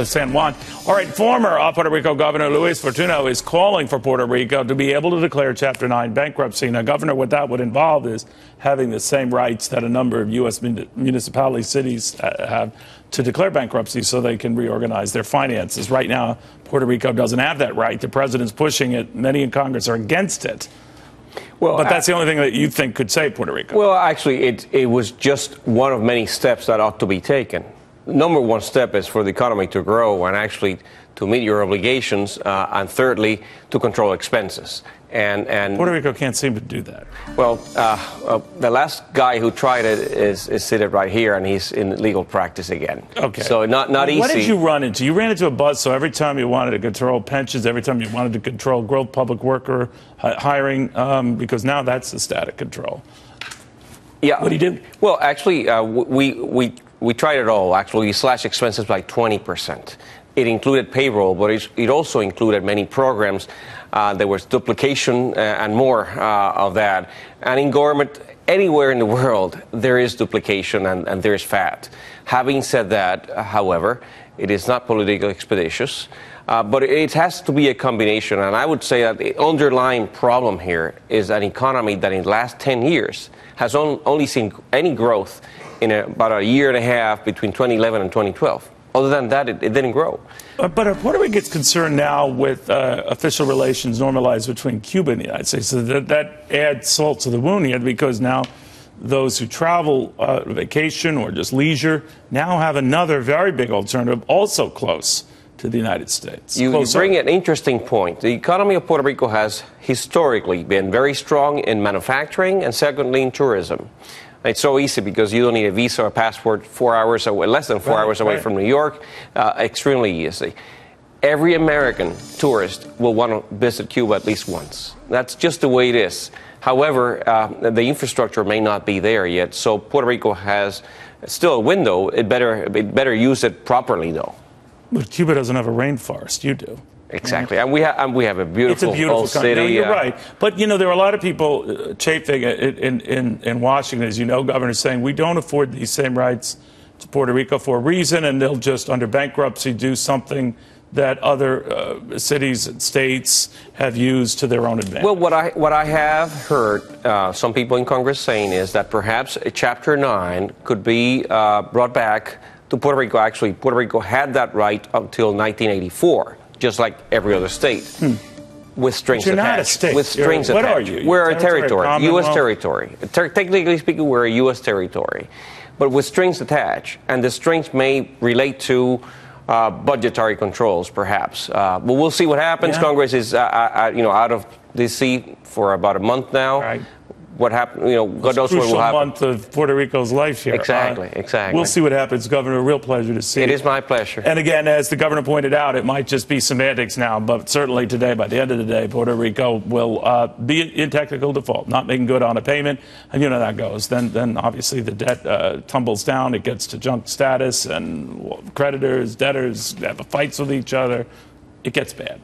San Juan. All right, former Puerto Rico Governor Luis Fortuno is calling for Puerto Rico to be able to declare Chapter 9 bankruptcy. Now, Governor, what that would involve is having the same rights that a number of U.S. municipalities, cities have to declare bankruptcy so they can reorganize their finances. Right now, Puerto Rico doesn't have that right. The president's pushing it. Many in Congress are against it. Well, but that's the only thing that you think could save Puerto Rico. Well, actually, it was just one of many steps that ought to be taken. Number one step is for the economy to grow and actually to meet your obligations, and thirdly, to control expenses. And Puerto Rico can't seem to do that. Well, the last guy who tried it is seated right here, and he's in legal practice again. Okay. So not easy. What did you run into? You ran into a buzz, so every time you wanted to control pensions, every time you wanted to control growth, public worker hiring, because now that's the static control. Yeah. What do you do? Well, actually, we tried it all. Actually, we slashed expenses by 20%. It included payroll, but it also included many programs. There was duplication and more of that. And in government, anywhere in the world, there is duplication and there is fat. Having said that, however, it is not politically expeditious. But it has to be a combination. And I would say that the underlying problem here is an economy that in the last 10 years has only seen any growth in about a year and a half between 2011 and 2012. Other than that, it didn't grow. But are Puerto Ricans concerned now with official relations normalized between Cuba and the United States? So that adds salt to the wound here, because now those who travel vacation or just leisure now have another very big alternative also close to the United States. You bring an interesting point. The economy of Puerto Rico has historically been very strong in manufacturing and secondly in tourism. It's so easy because you don't need a visa or a passport 4 hours away, less than 4 hours away from New York. Extremely easy. Every American tourist will want to visit Cuba at least once. That's just the way it is. However, the infrastructure may not be there yet, so Puerto Rico has still a window. It better use it properly, though. But Cuba doesn't have a rainforest. You do. Exactly, and we have a beautiful, old city. No, you're right. But, you know, there are a lot of people chafing in Washington, as you know, Governor, saying we don't afford these same rights to Puerto Rico for a reason, and they'll just, under bankruptcy, do something that other cities and states have used to their own advantage. Well, what I have heard some people in Congress saying is that perhaps a Chapter 9 could be brought back to Puerto Rico. Actually, Puerto Rico had that right until 1984. Just like every other state, with strings attached. You're not a state. With strings attached. What are you? We're a territory, U.S. territory. Technically speaking, we're a U.S. territory, but with strings attached, and the strings may relate to budgetary controls, perhaps. But we'll see what happens. Yeah. Congress is, out of D.C. for about a month now. Right. What happened? God knows what will happen. Month of Puerto Rico's life here. Exactly. We'll see what happens, Governor. A real pleasure to see you. It is my pleasure. And again, as the governor pointed out, it might just be semantics now, but certainly today, by the end of the day, Puerto Rico will be in technical default, not making good on a payment, and you know how that goes. Then obviously the debt tumbles down. It gets to junk status, and creditors, debtors have fights with each other. It gets bad.